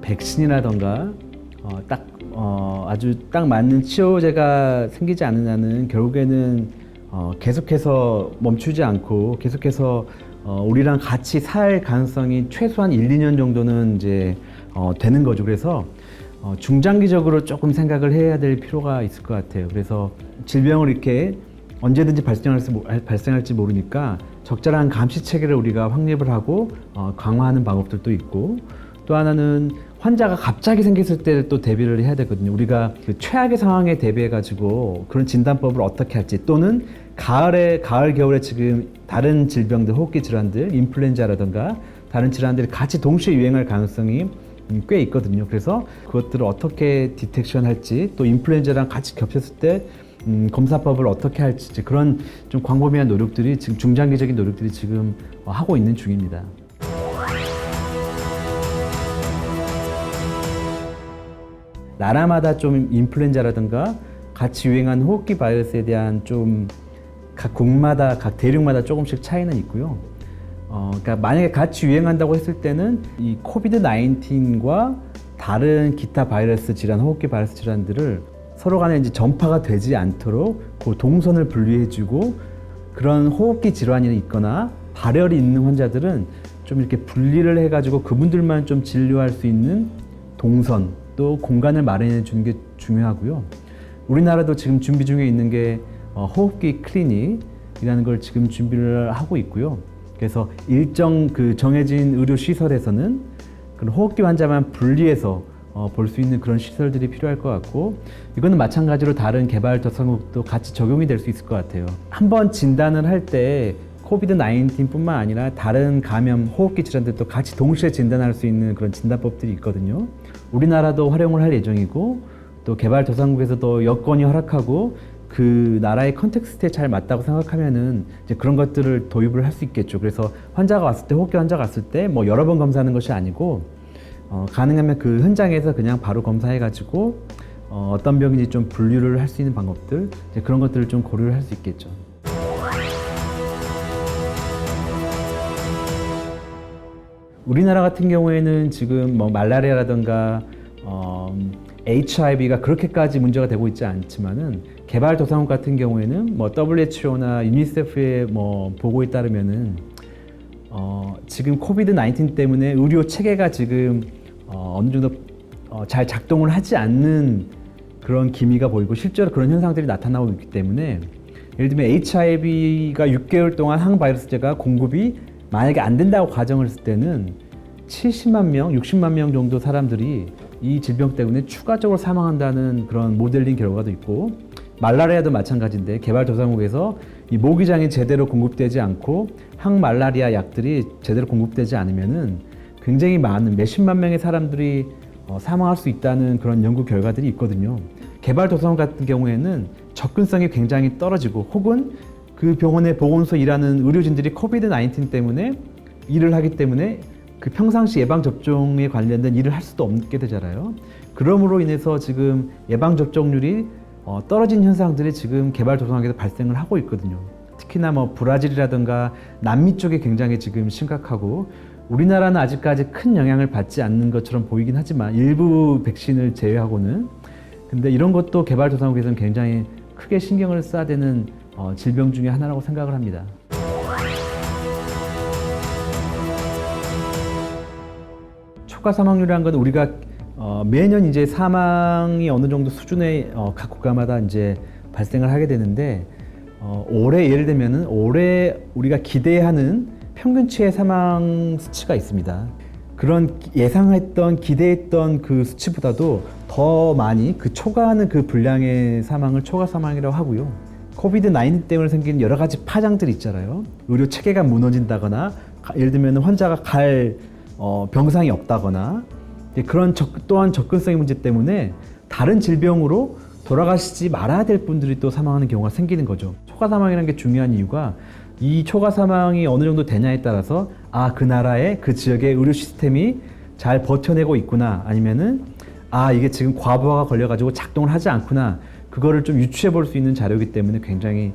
백신이라던가 아주 딱 맞는 치료제가 생기지 않는 한은 결국에는 계속해서 멈추지 않고 계속해서 우리랑 같이 살 가능성이 최소한 1, 2년 정도는 이제 되는 거죠. 그래서 중장기적으로 조금 생각을 해야 될 필요가 있을 것 같아요. 그래서 질병을 이렇게 언제든지 발생할지 모르니까 적절한 감시 체계를 우리가 확립을 하고 강화하는 방법들도 있고, 또 하나는 환자가 갑자기 생겼을 때 또 대비를 해야 되거든요. 우리가 그 최악의 상황에 대비해 가지고 그런 진단법을 어떻게 할지, 또는 가을 겨울에 지금 다른 질병들, 호흡기 질환들, 인플루엔자라든가 다른 질환들이 같이 동시에 유행할 가능성이 꽤 있거든요. 그래서 그것들을 어떻게 디텍션 할지, 또 인플루엔자랑 같이 겹쳤을 때 검사법을 어떻게 할지, 그런 좀 광범위한 노력들이 지금 중장기적인 노력들이 지금 하고 있는 중입니다. 나라마다 좀 인플루엔자라든가 같이 유행한 호흡기 바이러스에 대한 좀 각 국마다, 각 대륙마다 조금씩 차이는 있고요. 그러니까 만약에 같이 유행한다고 했을 때는 이 코비드 19과 다른 기타 바이러스 질환, 호흡기 바이러스 질환들을 서로 간에 이제 전파가 되지 않도록 그 동선을 분리해주고, 그런 호흡기 질환이 있거나 발열이 있는 환자들은 좀 이렇게 분리를 해가지고 그분들만 좀 진료할 수 있는 동선, 또 공간을 마련해 주는 게 중요하고요. 우리나라도 지금 준비 중에 있는 게 호흡기 클리닉이라는 걸 지금 준비를 하고 있고요. 그래서 일정 그 정해진 의료 시설에서는 그런 호흡기 환자만 분리해서 볼 수 있는 그런 시설들이 필요할 것 같고, 이거는 마찬가지로 다른 개발도상국도 같이 적용이 될 수 있을 것 같아요. 한번 진단을 할 때 코비드 19뿐만 아니라 다른 감염, 호흡기 질환들도 같이 동시에 진단할 수 있는 그런 진단법들이 있거든요. 우리나라도 활용을 할 예정이고, 또 개발도상국에서도 여건이 허락하고 그 나라의 컨텍스트에 잘 맞다고 생각하면은 이제 그런 것들을 도입을 할 수 있겠죠. 그래서 환자가 왔을 때, 호흡기 환자가 왔을 때 뭐 여러 번 검사하는 것이 아니고 가능하면 그 현장에서 그냥 바로 검사해가지고 어떤 병인지 좀 분류를 할 수 있는 방법들, 이제 그런 것들을 좀 고려를 할 수 있겠죠. 우리나라 같은 경우에는 지금 뭐 말라리아라든가 HIV가 그렇게까지 문제가 되고 있지 않지만은, 개발도상국 같은 경우에는 뭐 WHO나 유니세프의 뭐 보고에 따르면은 지금 코비드 19 때문에 의료 체계가 지금 어느 정도 잘 작동을 하지 않는 그런 기미가 보이고, 실제로 그런 현상들이 나타나고 있기 때문에, 예를 들면 HIV가 6개월 동안 항바이러스제가 공급이 만약에 안 된다고 가정을 했을 때는 70만 명, 60만 명 정도 사람들이 이 질병 때문에 추가적으로 사망한다는 그런 모델링 결과도 있고, 말라리아도 마찬가지인데 개발도상국에서 이 모기장이 제대로 공급되지 않고 항말라리아 약들이 제대로 공급되지 않으면은 굉장히 많은 몇십만 명의 사람들이 사망할 수 있다는 그런 연구 결과들이 있거든요. 개발도상국 같은 경우에는 접근성이 굉장히 떨어지고, 혹은 그 병원의 보건소에 일하는 의료진들이 코비드 19 때문에 일을 하기 때문에 그 평상시 예방접종에 관련된 일을 할 수도 없게 되잖아요. 그러므로 인해서 지금 예방접종률이 떨어진 현상들이 지금 개발도상국에서 발생을 하고 있거든요. 특히나 뭐 브라질이라든가 남미 쪽에 굉장히 지금 심각하고, 우리나라는 아직까지 큰 영향을 받지 않는 것처럼 보이긴 하지만, 일부 백신을 제외하고는. 근데 이런 것도 개발도상국에서는 굉장히 크게 신경을 써야 되는 질병 중에 하나라고 생각을 합니다. 초과 사망률이라는 건 우리가 매년 이제 사망이 어느 정도 수준의 각 국가마다 이제 발생을 하게 되는데, 올해 예를 들면은 올해 우리가 기대하는 평균치의 사망 수치가 있습니다. 그런 예상했던, 기대했던 그 수치보다도 더 많이 그 초과하는 그 분량의 사망을 초과 사망이라고 하고요. 코비드 19 때문에 생긴 여러 가지 파장들이 있잖아요. 의료 체계가 무너진다거나, 예를 들면 환자가 갈 병상이 없다거나, 그런 또한 접근성의 문제 때문에 다른 질병으로 돌아가시지 말아야 될 분들이 또 사망하는 경우가 생기는 거죠. 초과 사망이라는 게 중요한 이유가, 이 초과 사망이 어느 정도 되냐에 따라서 그 나라의 그 지역의 의료 시스템이 잘 버텨내고 있구나, 아니면은 이게 지금 과부하가 걸려가지고 작동을 하지 않구나, 그거를 좀 유추해 볼 수 있는 자료이기 때문에 굉장히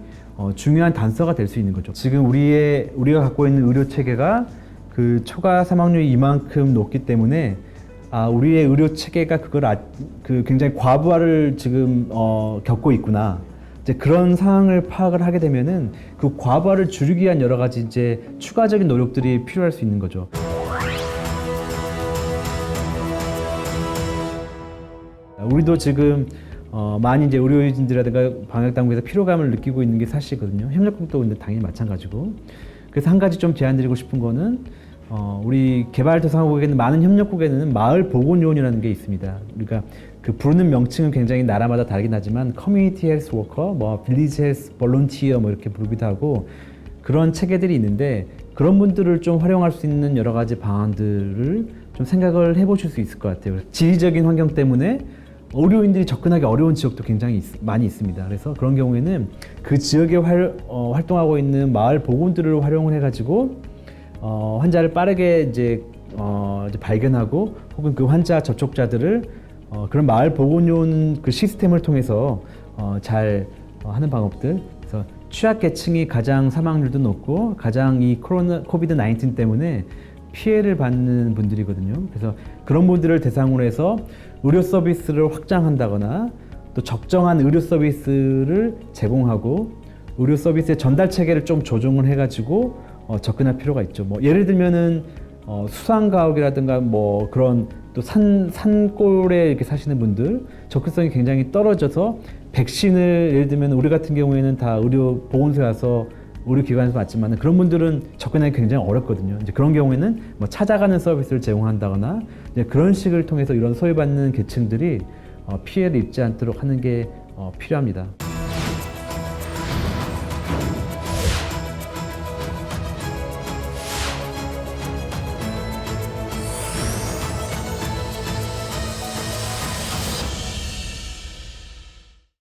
중요한 단서가 될 수 있는 거죠. 지금 우리가 갖고 있는 의료 체계가 그 초과 사망률이 이만큼 높기 때문에 우리의 의료 체계가 굉장히 과부하를 지금 겪고 있구나. 이제 그런 상황을 파악을 하게 되면은 그 과부하를 줄이기 위한 여러 가지 이제 추가적인 노력들이 필요할 수 있는 거죠. 우리도 지금 많이 이제 의료진들이라든가 방역 당국에서 피로감을 느끼고 있는 게 사실이거든요. 협력국도 근데 당연히 마찬가지고. 그래서 한 가지 좀 제안드리고 싶은 거는 우리 개발도상국에는 많은 협력국에는 마을 보건요원이라는 게 있습니다. 그러니까 그 부르는 명칭은 굉장히 나라마다 다르긴 하지만 커뮤니티 헬스 워커, 뭐 빌리지 헬스 볼런티어 뭐 이렇게 부르기도 하고 그런 체계들이 있는데 그런 분들을 좀 활용할 수 있는 여러 가지 방안들을 좀 생각을 해보실 수 있을 것 같아요. 지리적인 환경 때문에 의료인들이 접근하기 어려운 지역도 굉장히 많이 있습니다. 그래서 그런 경우에는 그 지역에 활동하고 있는 마을 보건들을 활용을 해가지고 환자를 빠르게 이제 발견하고 혹은 그 환자 접촉자들을 그런 마을 보건요원 그 시스템을 통해서 잘 하는 방법들. 그래서 취약계층이 가장 사망률도 높고 가장 이 코비드 19 때문에 피해를 받는 분들이거든요. 그래서 그런 분들을 대상으로 해서 의료 서비스를 확장한다거나 또 적정한 의료 서비스를 제공하고 의료 서비스의 전달 체계를 좀 조정을 해가지고 접근할 필요가 있죠. 뭐 예를 들면은 수상가옥이라든가 뭐 그런 또 산골에 이렇게 사시는 분들 접근성이 굉장히 떨어져서 백신을 예를 들면 우리 같은 경우에는 다 의료 보건소에 와서 의료기관에서 맞지만 그런 분들은 접근하기 굉장히 어렵거든요. 이제 그런 경우에는 뭐 찾아가는 서비스를 제공한다거나 이제 그런 식을 통해서 이런 소외받는 계층들이 피해를 입지 않도록 하는 게 필요합니다.